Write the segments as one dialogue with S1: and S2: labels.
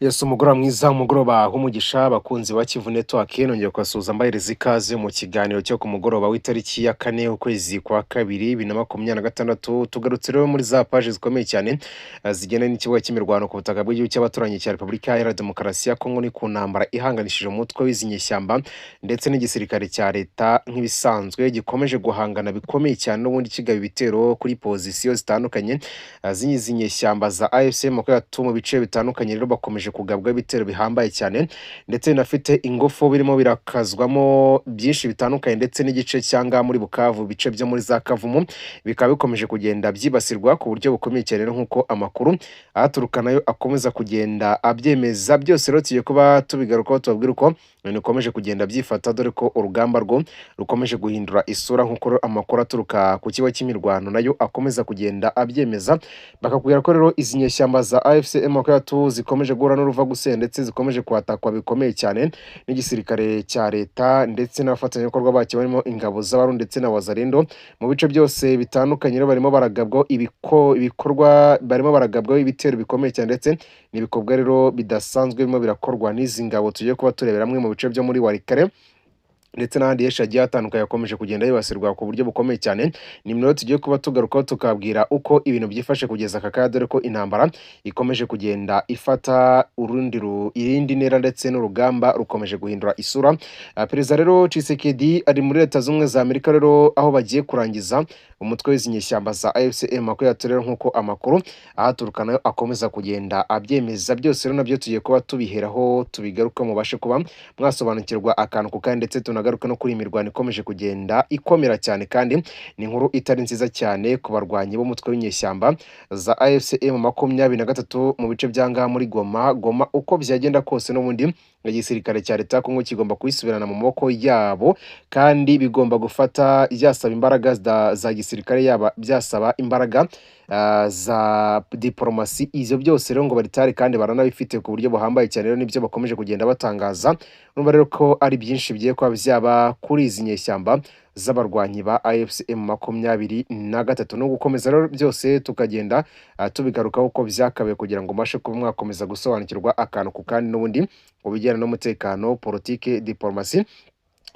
S1: Yes, umugoroba mwiza, umugoroba w'umugisha abakunzi ba Kivu Network nongeye kubasuhuza mbahereza ikaze mu kiganiro cyo ku mugoroba w'itariki ya 4 ukwezi kwa kabiri 2026. Tugarutse rero muri za page zikomeye cyane zigendanye n'ikibuga cy'imirwano ku butaka bw'igihugu cy'abaturanyi cya Repubulika Iharanira Demokarasi ya Kongo, ni ku ntambara ihanganishije umutwe w'izinyeshyamba ndetse n'igisirikare cya leta nk'ibisanzwe gikomeje guhangana bikomeye cyane n'ubundi kigaba ibitero kuri pozisiyo zitandukanye z'inyeshyamba za AFC mu bice bitandukanye. Rero bakomeje kugabwa ibitero bihambaye cyane ndetse binafite ingufu birimo birakazwamo byinshi bitandukanye, ndetse n'igice cyangwa muri Bukavu, bice byo muri za Kavumu bikaba bikomeje kugenda byibasirwa ku buryo bukomeye cyane, nk'uko amakuru ahaturuka nayo akomeza kugenda abyemeza. Byose rero tugiye kuba tubigarukaho tubabwira uko bikomeje kugenda byifata, dore ko urugamba rwo rukomeje guhindura isura, nk'uko amakuru aturuka ku kigo cy'imirwano nayo akomeza kugenda abyemeza. Bakakubwira ko rero izi nyeshyamba za AFC M23 zikomeje guhura n'uruva gusenya ndetse zikomeje kwatakwa bikomeye cyane n'igisirikare cya leta ndetse n'abafatanyabikorwa bacyo barimo ingabo z'Abarundi ndetse na Wazalendo mu bice byose bitandukanye. Rero barimo baragabwaho ibikorwa, barimo baragabwaho ibitero bikomeye cyane ndetse n'ibikorwa rero bidasanzwe birimo birakorwa n'izi ngabo tugiye kuba turebera hamwe mu bice byo muri Walikale ndetse n'ahandi henshi hagiye hatandukanye yakomeje kugenda yibasirwa ku buryo bukomeye cyane. Ni rero tugiye kuba tugarukaho tukabwira uko ibintu byifashe kugeza aka kanya, dore ko intambara ikomeje kugenda ifata irindi ntera ndetse n'urugamba rukomeje guhindura isura. Perezida rero Tshisekedi ari muri Leta Zunze za Amerika rero aho bagiye kurangiza umutwe w'izinyeshyamba za AFC M23 rero, nk'uko amakuru ahaturuka nayo akomeza kugenda abyemeza. Byose rero nabyo tugiye kuba tubiheraho tubigaruka mubashe kuba mwasobanukirwa akantu ku kandi, ndetse tunagaruka no kuri imirwano ikomeje kugenda ikomera cyane, kandi ni inkuru itari nziza cyane ku barwanyi b'umutwe w'inyeshyamba za AFC M23 mu bice byanga muri Goma. Uko byagenda kose n'ubundi igisirikare cya leta Kongo kigomba kuyisubirana mu maboko yabo, kandi bigomba gufata byasaba imbaraga za gisirikare, yaba byasaba imbaraga za diplomasi. Izo byose rero ngo baritari kandi baranabifite ku buryo buhambaye cyane. Rero nibyo bakomeje kugenda batangaza, numva rero ko ari byinshi bigiye kuba byaba kuri izi nyeshyamba z'abarwanyi ba AFC M23. No gukomeza rero byose tukagenda tubigarukaho uko byakabaye kugira ngo mbashe kuba mwakomeza gusobanukirwa akantu ku kandi n'ubundi mu bijyanye n'umutekano, politike, diplomasi.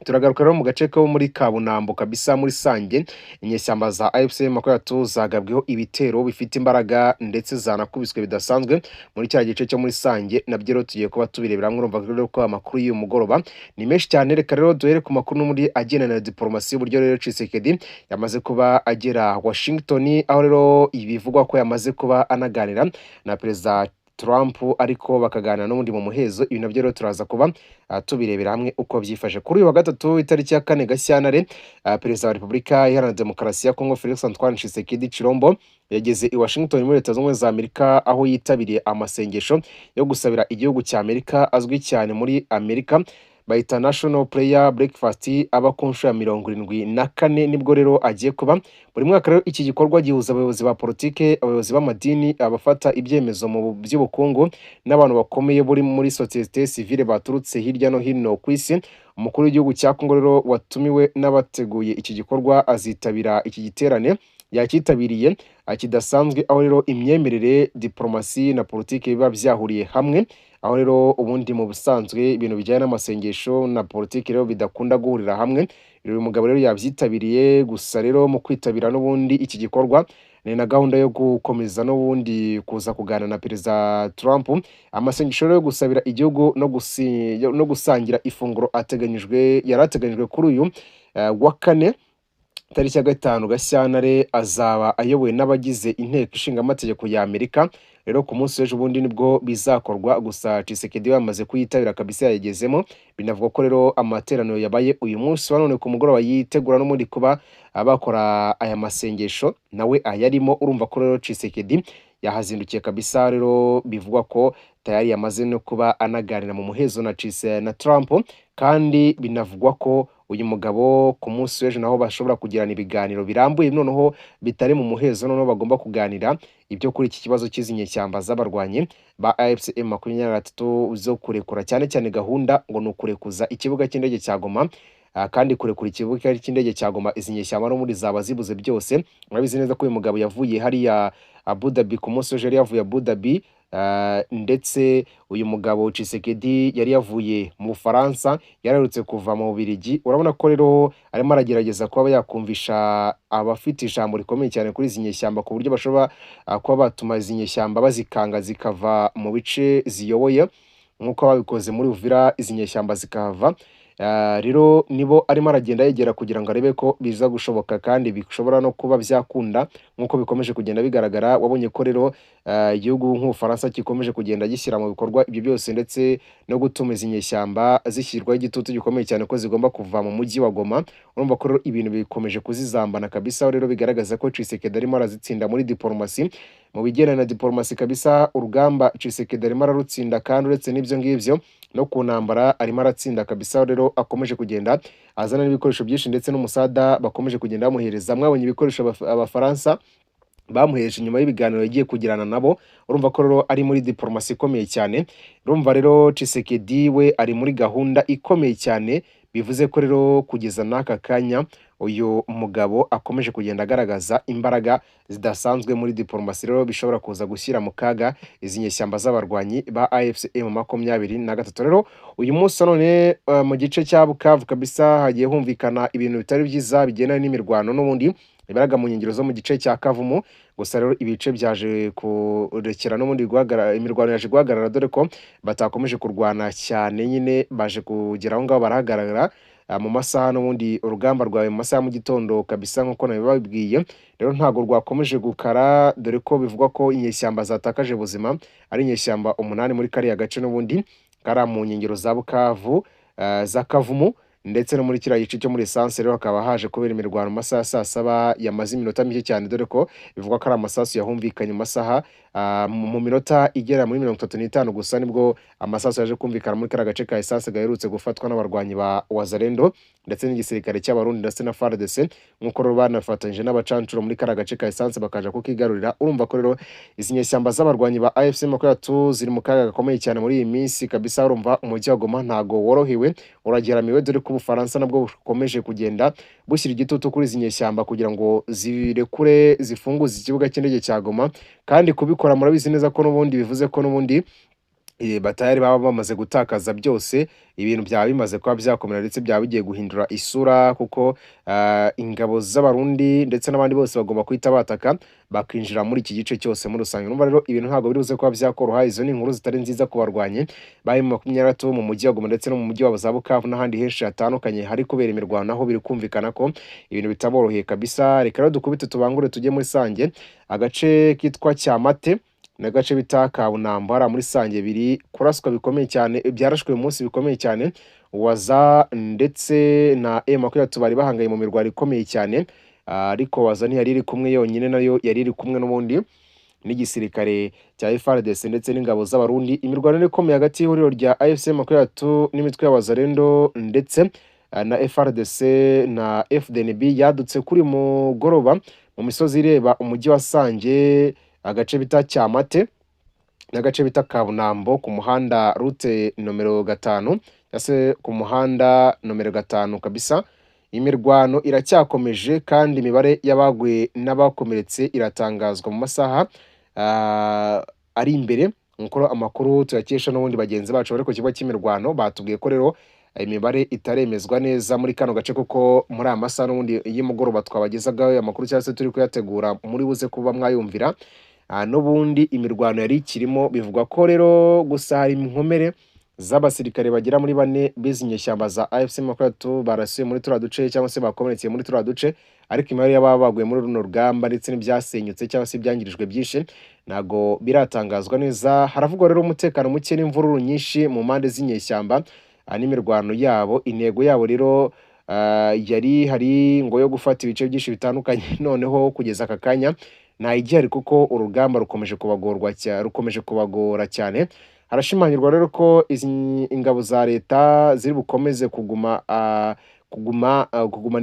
S1: Turagaruka rero mu gace ko muri Kabunambo kabisa muri Sange, inyeshyamba za AFC M23 zagabweho ibitero bifite imbaraga ndetse zanakubiswe bidasanzwe muri cya gice cyo muri Sange. Nabyo rero tugiye kuba tubirebera hamwe, urumva rero ko amakuru y'uyu mugoroba ni menshi cyane. Reka rero duhere ku makuru no muri agendana na diplomasi y'uburyo rero Tshisekedi yamaze kuba agera Washington, aho rero ibivugwa ko yamaze kuba anaganira na Perezida Trump, ariko bakaganira n'ubundi mu muhezo. Ibi nabyo rero turaza kuba tubirebera hamwe uko byifashe. Kuri uyu wa gatatu itariki ya 4 Gashyantare, Perezida wa Repubulika Iharanira Demokarasi ya Kongo Felix Antoine Tshisekedi Chilombo yageze i Washington muri Leta Zunze za Amerika, aho yitabiriye amasengesho yo gusabira igihugu cya Amerika azwi cyane muri Amerika bayita National Prayer Breakfast, aba ku nshuro ya 74. Nibwo rero agiye kuba buri mwaka. Rero iki gikorwa gihuza abayobozi ba politike, abayobozi b'amadini, abafata ibyemezo mu by'ubukungu n'abantu bakomeye buri muri societe civile baturutse hirya no hino ku isi. Umukuru w'igihugu cya Kongo rero watumiwe n'abateguye iki gikorwa azitabira iki giterane yakitabiriye kidasanzwe, aho rero imyemerere, diplomasi na politike biba byahuriye hamwe. Aho rero ubundi mu busanzwe ibintu bijyanye n'amasengesho na politiki rero bidakunda guhurira hamwe. Uyu mugabo rero yabyitabiriye, gusa rero mu kwitabira n'ubundi iki gikorwa ni na gahunda yo gukomeza n'ubundi kuza kuganira na Perezida Trump. Amasengesho rero yo gusabira igihugu no gusangira ifunguro yarateganyijwe kuri uyu wa 4 tariki ya 5 Gashyantare, azaba ayobowe n'abagize inteko ishinga amategeko ya Amerika. Rero ku munsi w'ejo bundi nibwo bizakorwa, gusa Tshisekedi yamaze kuyitabira kabisa, yayigezemo. Binavuga ko rero amateraniro yabaye uyu munsi wa none ku mugoroba yitegura no muri kuba abakora aya masengesho nawe ayarimo. Urumva ko rero Tshisekedi yahazindukiye kabisa. Rero bivugwa ko tayari yamaze no kuba anaganira mu muhezo na Trump, kandi binavugwa ko uyu mugabo ku munsi w'ejo naho bashobora kugirana ibiganiro birambuye, noneho bitari mu muhezo, noneho bagomba kuganira ibyo kuri iki kibazo cy'izinyeshyamba z'abarwanyi ba AFC M23 zo kurekura cyane cyane gahunda ngo ni ukurekuza ikibuga cy'indege cya Goma, kandi kurekura ikibuga cy'indege cya Goma izi nyeshyamba no muri zaba zibuze byose. Murabizi neza ko uyu mugabo yavuye hariya Abu Dhabi ku munsi w'ejo, yavuye Abu Dhabi ndetse uyu mugabo Tshisekedi yari yavuye mu Bufaransa, yaraherutse kuva mu Bubiligi. Urabona ko rero arimo aragerageza kuba yakumvisha abafite ijambo rikomeye cyane kuri izi nyeshyamba ku buryo bashobora kuba batuma izi nyeshyamba bazikanga zikava mu bice ziyoboye nk'uko babikoze muri Uvira, izi nyeshyamba zikahava. Rero nibo arimo aragenda yegera kugira ngo arebe ko biza gushoboka kandi bishobora no kuba byakunda nk'uko bikomeje kugenda bigaragara. Wabonye ko rero igihugu nk'Ubufaransa gikomeje kugenda gishyira mu bikorwa ibyo byose ndetse no gutuma izi nyeshyamba zishyirwaho igitutu gikomeye cyane ko zigomba kuva mu mujyi wa Goma. Urumva ko rero ibintu bikomeje kuzizambana kabisa, aho rero bigaragaza ko Tshisekedi arimo arazitsinda muri diplomasi. Mu bigendanye na diplomasi kabisa, urugamba Tshisekedi arimo ararutsinda, kandi uretse n'ibyo ngibyo no ku ntambara arimo aratsinda kabisa. Aho rero akomeje kugenda azana n'ibikoresho byinshi ndetse n'umusada bakomeje kugenda bamuhereza. Mwabonye ibikoresho Abafaransa bamuhereje nyuma y'ibiganiro yagiye kugirana nabo. Urumva ko rero ari muri diplomasi ikomeye cyane. Urumva rero Tshisekedi we ari muri gahunda ikomeye cyane, bivuze ko rero kugeza n'aka kanya uyu mugabo akomeje kugenda agaragaza imbaraga zidasanzwe muri diplomasi, rero bishobora kuza gushyira mu kaga izi nyeshyamba z'abarwanyi ba AFC M23. Rero uyu munsi none mu gice cya Bukavu kabisa hagiye humvikana ibintu bitari byiza bigendanye n'imirwano n'ubundi ibaraga mu nkengero zo mu gice cya Kavumu. Gusa rero ibice byaje kurekera n'ubundi guhagarara, imirwano yaje guhagarara dore ko batakomeje kurwana cyane, nyine baje kugera aho ngaho barahagarara mu masaha n'ubundi urugamba rwawe mu masaha mu gitondo kabisa nk'uko nabibabwiye. Rero ntabwo rwakomeje gukara dore ko bivugwa ko inyeshyamba zatakaje ubuzima ari inyeshyamba 8 muri kariya gace n'ubundi kari mu nkengero za Bukavu, za Kavumu ndetse no muri kiriya gice cyo muri essence. Rero hakaba haje kubera imirwano mu masaha saa 7 yamaze iminota mike cyane, dore ko bivugwa ko ari amasasu yahumvikanye mu masaha mu minota igera muri 35 gusa nibwo amasasu yaje kumvikana muri kariya gace ka essence gaherutse gufatwa n'abarwanyi ba Wazalendo ndetse n'igisirikare cy'abarundi ndetse na FARDC, nk'uko rero banafatanyije n'abacancuro muri kariya gace ka essence bakaja kukigarurira. Urumva ko rero izi nyeshyamba z'abarwanyi ba AFC M23 ziri mu kaga gakomeye cyane muri iyi minsi kabisa. Urumva umujyi wa Goma ntago worohewe, urageramiwe dore ko Ubufaransa nabwo bukomeje kugenda bushyira igitutu kuri izi nyeshyamba kugira ngo zirekure zifunguze ikibuga cy'indege cya Goma, kandi kubikora murabizi neza ko n'ubundi bivuze ko n'ubundi batayari baba bamaze gutakaza byose, ibintu byaba bimaze kuba byakomera ndetse byaba bigiye guhindura isura, kuko ingabo z'abarundi ndetse n'abandi bose bagomba kwita bataka bakinjira muri iki gice cyose muri rusange. Numva rero ibintu ntabwo biribuze kuba byakoroha. Izo ni inkuru zitari nziza ku barwanyi bari mu 23 mu mujyi wa Goma ndetse no mu mujyi wa Bukavu n'ahandi henshi hatandukanye hari kubera imirwano, aho biri kumvikana ko ibintu bitaboroheye kabisa. Reka rero dukubite tubangure tujye muri Sange, agace kitwa Cyamate n'agace bita Kabunambo hari muri Sange biri kuraswa bikomeye cyane, byarashwe uyu munsi bikomeye cyane. Waza ndetse na M23 bari bahangaye mu mirwano ikomeye cyane, ariko Waza ntiyari iri kumwe yonyine, nayo yari iri kumwe n'ubundi n'igisirikare cya FARDC ndetse n'ingabo z'abarundi. Imirwano ikomeye hagati y'ihuriro rya AFC M23 n'imitwe ya Wazalendo ndetse na FARDC na FDNB yadutse kuri mugoroba mu misozi ireba umujyi wa Sange, agace bita Cyamate n'agace bita Kabunambo ku muhanda route nomero 5 cyase ku muhanda nomero 5 kabisa. Imirwano iracyakomeje kandi imibare y'abagwe n'abakomeretse iratangazwa mu masaha ari imbere, nk'uko amakuru tuyakesha n'ubundi bagenzi bacu bari ku kigo cy'imirwano batubwiye ko rero imibare itaremezwa neza muri kano gace, kuko muri aya masaha n'ubundi y'umugoroba twabagezagaho amakuru cyangwa se turi kuyategura muri buze kuba mwayumvira. N'ubundi imirwano yari ikirimo, bivugwa ko rero gusa hari inkomere z'abasirikare bagera muri 4 bizi nyeshyamba za AFC M23 barasuye muri turiya duce cyangwa se bakomeretse muri turiya duce, ariko imibare y'ababa baguye muri runo rugamba ndetse n'ibyasenyutse cyangwa se ibyangirijwe byinshi ntago biratangazwa neza. Haravugwa rero umutekano muke n'imvururu nyinshi mu mpande z'inyeshyamba n'imirwano yabo. Intego yabo rero yari hari ngo yo gufata ibice byinshi bitandukanye, noneho kugeza aka kanya nta igihari kuko urugamba rukomeje kubagora cyane. Harashimangirwa rero ko izi ingabo za leta ziri bukomeze kugumana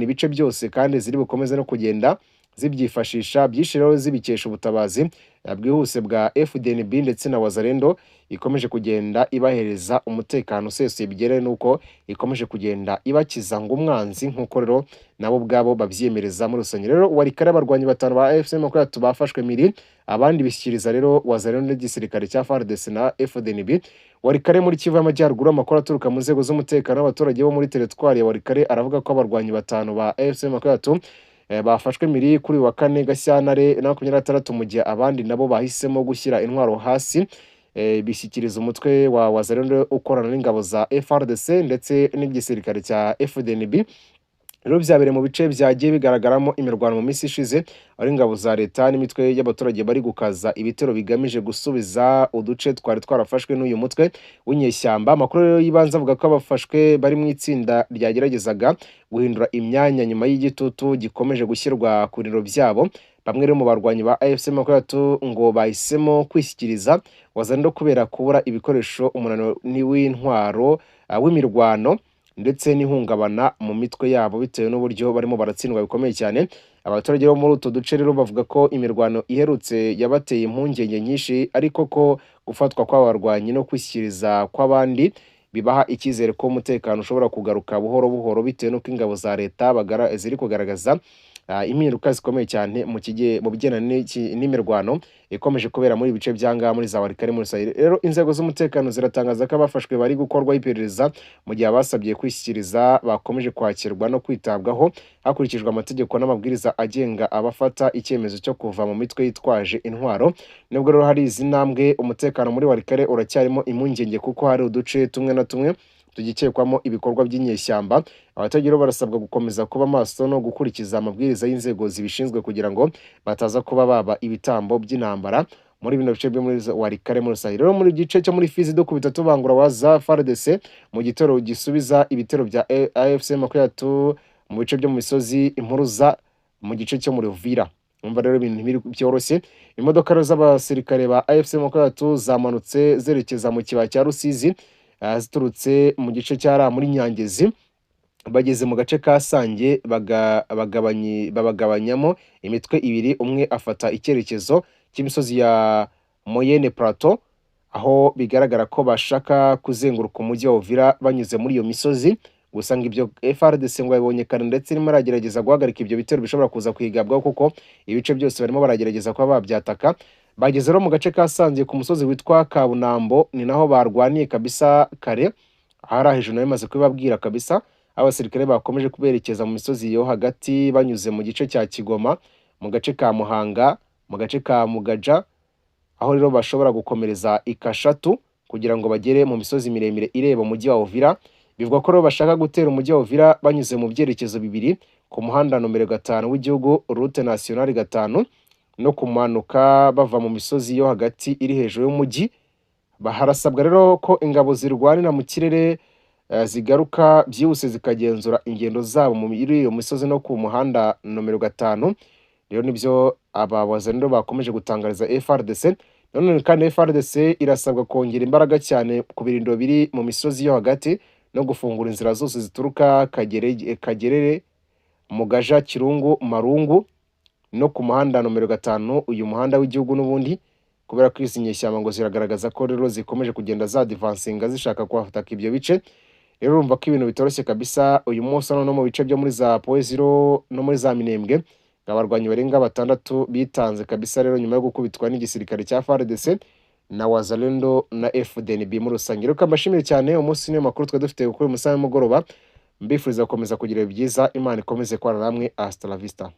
S1: ibice byose kandi ziri bukomeze no kugenda zibyifashisha byinshi rero zibikesha ubutabazi bwihuse bwa FDNB ndetse na Wazalendo ikomeje kugenda ibahereza umutekano usesuye bigere nuko ikomeje kugenda ibakiza ngo umwanzi nk'uko rero nabo ubwabo babyiyemereza muri rusange. Rero Walikare abarwanyi batanu ba AFC M23 bafashwe miri, abandi bishyikiriza rero Wazalendo n'igisirikare cya FARDC na FDNB. Walikare muri Kivu y'Amajyaruguru, amakuru aturuka mu nzego z'umutekano w'abaturage bo muri teritwari ya Walikare aravuga ko abarwanyi batanu ba AFC M23 bafashwe miri kuri wa 4 Gashyantare na 2026 mu gihe abandi nabo bahisemo gushyira intwaro hasi bishyikiriza umutwe wa Wazalendo ukorana n'ingabo za FARDC ndetse n'igisirikare cya FDNB. Rero byabereye mu bice byagiye bigaragaramo imirwano mu minsi ishize, ari ingabo za leta n'imitwe y'abaturage bari gukaza ibitero bigamije gusubiza uduce twari twarafashwe n'uyu mutwe w'inyeshyamba. Amakuru rero yibanze avuga ko abafashwe bari mu itsinda ryageragezaga guhindura imyanya nyuma y'igitutu gikomeje gushyirwa ku biro byabo. Bamwe rero mu barwanyi ba AFC M23 ngo bahisemo kwishyikiriza Wazalendo kubera kubura ibikoresho, umunaniro w'intwaro w'imirwano ndetse n'ihungabana mu mitwe yabo bitewe n'uburyo barimo baratsindwa bikomeye cyane. Abaturage bo muri utu duce rero bavuga ko imirwano iherutse yabateye impungenge nyinshi, ariko ko gufatwa kw'abarwanyi no kwishyikiriza kw'abandi bibaha icyizere ko umutekano ushobora kugaruka buhoro buhoro bitewe n'uko ingabo za leta ziri kugaragaza impinduka zikomeye cyane mu bigendanye n'imirwano ikomeje kubera muri bice byanga muri za Walikare muri Sahel. Rero inzego z'umutekano ziratangaza ko abafashwe bari gukorwaho iperereza mu gihe abasabye kwishyikiriza bakomeje kwakirwa no kwitabwaho hakurikijwe amategeko n'amabwiriza agenga abafata icyemezo cyo kuva mu mitwe yitwaje intwaro. Nubwo rero hari izi ntambwe, umutekano muri Walikare uracyarimo impungenge kuko hari uduce tumwe na tumwe tugikekwamo ibikorwa by'inyeshyamba. Abaturage barasabwa gukomeza kuba maso no gukurikiza amabwiriza y'inzego zibishinzwe kugira ngo bataza kuba baba ibitambo by'intambara muri bino bice byo muri Walikare muri Sahel. Rero muri gice cyo muri Fizi dukubita tubangura waza FARDC mu gitero gisubiza ibitero bya AFC M23 mu bice byo mu misozi impuruza mu gice cyo muri Uvira. Umva rero ibintu byoroshye. Imodoka z'abasirikare ba AFC M23 zamanutse zerekeza mu kibaya cya Rusizi ziturutse mu gice cyara muri Nyangezi, bageze mu gace ka Sange babagabanyamo imitwe ibiri. Umwe afata icyerekezo cy'imisozi ya Moyenne Plateau, aho bigaragara ko bashaka kuzenguruka umujyi wa Uvira banyuze muri iyo misozi. Gusa ngo ibyo FARDC ngo yabonye kare ndetse irimo aragerageza guhagarika ibyo bitero bishobora kuza kwigabwaho kuko ibice byose barimo baragerageza kuba babyataka. Bageze rero mu gace ka Sange ku musozi witwa Kabunambo, ni naho barwaniye kabisa kare. Ahari hejuru nayo maze kubabwira kabisa, abasirikare bakomeje kuberekeza mu misozi yo hagati banyuze mu gice cya Kigoma, mu gace ka Muhanga, mu gace ka Mugaja, aho rero bashobora gukomereza Ikashatu kugira ngo bagere mu misozi miremire ireba umujyi wa Uvira. Bivuga ko rero bashaka gutera umujyi wa Uvira banyuze mu byerekezo bibiri ku muhanda nomero 5 w'igihugu route nationale 5 no kumanuka bava mu misozi yo hagati iri hejuru y'umujyi. Harasabwa rero ko ingabo zirwanira mu kirere zigaruka byihuse zikagenzura ingendo zabo mu iyo misozi no ku muhanda nomero 5. Rero nibyo aba Wazalendo bakomeje gutangariza FARDC. None kandi FARDC irasabwa kongera imbaraga cyane ku birindiro biri mu misozi yo hagati no gufungura inzira zose zituruka Kagerere, Mugaja, Kirungu, Marungu no ku muhanda nomero 5, uyu muhanda w'igihugu n'ubundi, kubera ko izi nyeshyamba ngo ziragaragaza ko rero zikomeje kugenda za advancinga zishaka kwataka ibyo bice. Rero urumva ko ibintu bitoroshye kabisa uyu munsi no mu bice byo muri za Poeziro no muri za Minembwe. Abarwanyi barenga 6 bitanze kabisa rero nyuma yo gukubitwa n'igisirikare cya FARDC na Wazalendo na FDNB muri rusange. Rero kambashimire cyane, umunsi niyo makuru twa dufite kuri musaha y'umugoroba. Mbifuriza gukomeza kugira byiza, Imana ikomeze kwana namwe. Hasta la vista.